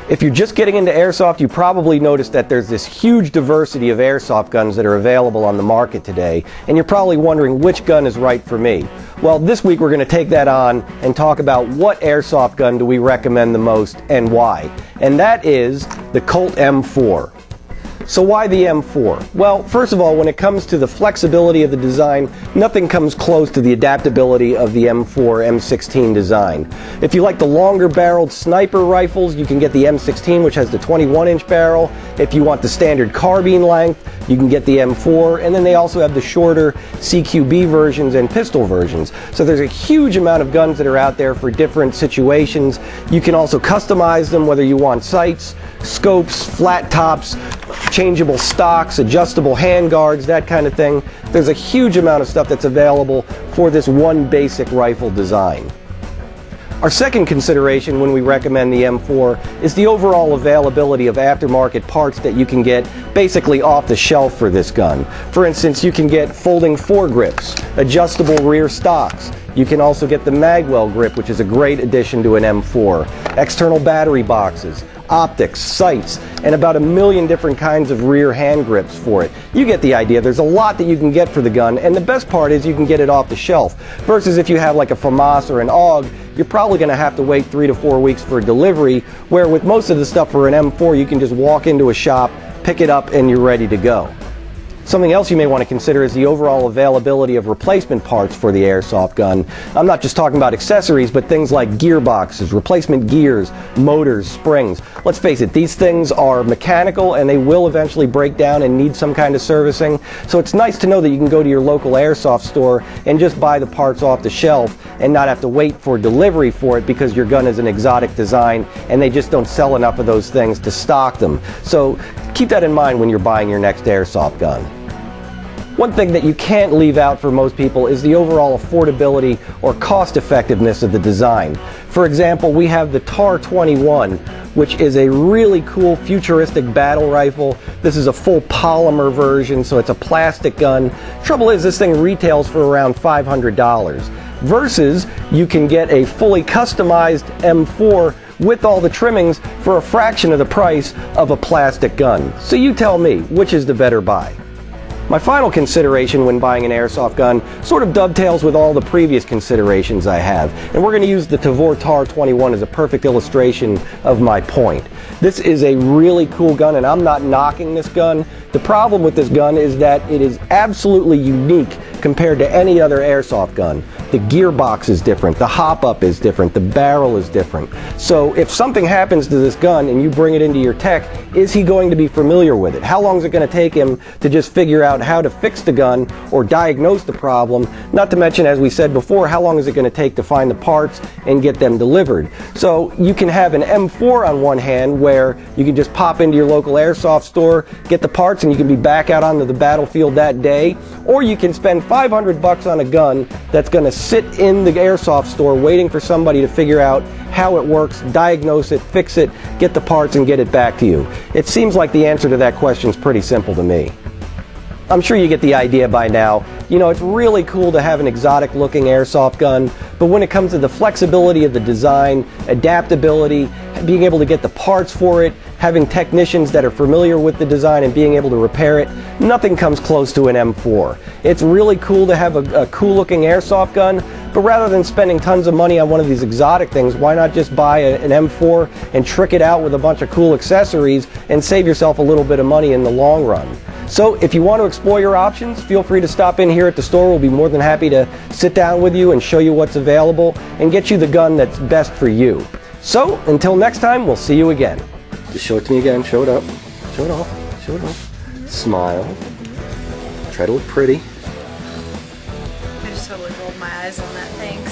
If you're just getting into airsoft, you probably noticed that there's this huge diversity of airsoft guns that are available on the market today, and you're probably wondering which gun is right for me. Well, this week we're going to take that on and talk about what airsoft gun do we recommend the most and why. And that is the Colt M4. So why the M4? Well, first of all, when it comes to the flexibility of the design, nothing comes close to the adaptability of the M4 M16 design. If you like the longer barreled sniper rifles, you can get the M16, which has the 21-inch barrel. If you want the standard carbine length, you can get the M4, and then they also have the shorter CQB versions and pistol versions. So there's a huge amount of guns that are out there for different situations. You can also customize them, whether you want sights, scopes, flat tops, changeable stocks, adjustable hand guards, that kind of thing. There's a huge amount of stuff that's available for this one basic rifle design. Our second consideration when we recommend the M4 is the overall availability of aftermarket parts that you can get basically off the shelf for this gun. For instance, you can get folding foregrips, adjustable rear stocks. You can also get the magwell grip, which is a great addition to an M4, external battery boxes, optics, sights, and about 1 million different kinds of rear hand grips for it. You get the idea. There's a lot that you can get for the gun, and the best part is you can get it off the shelf. Versus if you have like a FAMAS or an AEG, you're probably going to have to wait 3 to 4 weeks for delivery, where with most of the stuff for an M4, you can just walk into a shop, pick it up, and you're ready to go. Something else you may want to consider is the overall availability of replacement parts for the airsoft gun. I'm not just talking about accessories, but things like gearboxes, replacement gears, motors, springs. Let's face it, these things are mechanical and they will eventually break down and need some kind of servicing. So it's nice to know that you can go to your local airsoft store and just buy the parts off the shelf and not have to wait for delivery for it because your gun is an exotic design and they just don't sell enough of those things to stock them. So keep that in mind when you're buying your next airsoft gun. One thing that you can't leave out for most people is the overall affordability or cost effectiveness of the design. For example, we have the TAR-21, which is a really cool futuristic battle rifle. This is a full polymer version, so it's a plastic gun. Trouble is, this thing retails for around $500. Versus, you can get a fully customized M4 with all the trimmings for a fraction of the price of a plastic gun. So you tell me, which is the better buy? My final consideration when buying an airsoft gun sort of dovetails with all the previous considerations I have, and we're going to use the Tavor TAR-21 as a perfect illustration of my point. This is a really cool gun, and I'm not knocking this gun. The problem with this gun is that it is absolutely unique compared to any other airsoft gun. The gearbox is different, the hop-up is different, the barrel is different. So if something happens to this gun and you bring it into your tech, is he going to be familiar with it? How long is it going to take him to just figure out how to fix the gun or diagnose the problem? Not to mention, as we said before, how long is it going to take to find the parts and get them delivered? So you can have an M4 on one hand where you can just pop into your local airsoft store, get the parts, and you can be back out onto the battlefield that day. Or you can spend $500 on a gun that's going to sit in the airsoft store waiting for somebody to figure out how it works, diagnose it, fix it, get the parts, and get it back to you. It seems like the answer to that question is pretty simple to me. I'm sure you get the idea by now. You know, it's really cool to have an exotic looking airsoft gun, but when it comes to the flexibility of the design, adaptability, being able to get the parts for it, having technicians that are familiar with the design and being able to repair it, nothing comes close to an M4. It's really cool to have a cool looking airsoft gun, but rather than spending tons of money on one of these exotic things, why not just buy an M4 and trick it out with a bunch of cool accessories and save yourself a little bit of money in the long run? So if you want to explore your options, feel free to stop in here at the store. We'll be more than happy to sit down with you and show you what's available and get you the gun that's best for you. So until next time, we'll see you again. Just show it to me again. Show it up. Show it off. Show it off. Smile. Try to look pretty. I just totally rolled my eyes on that thing.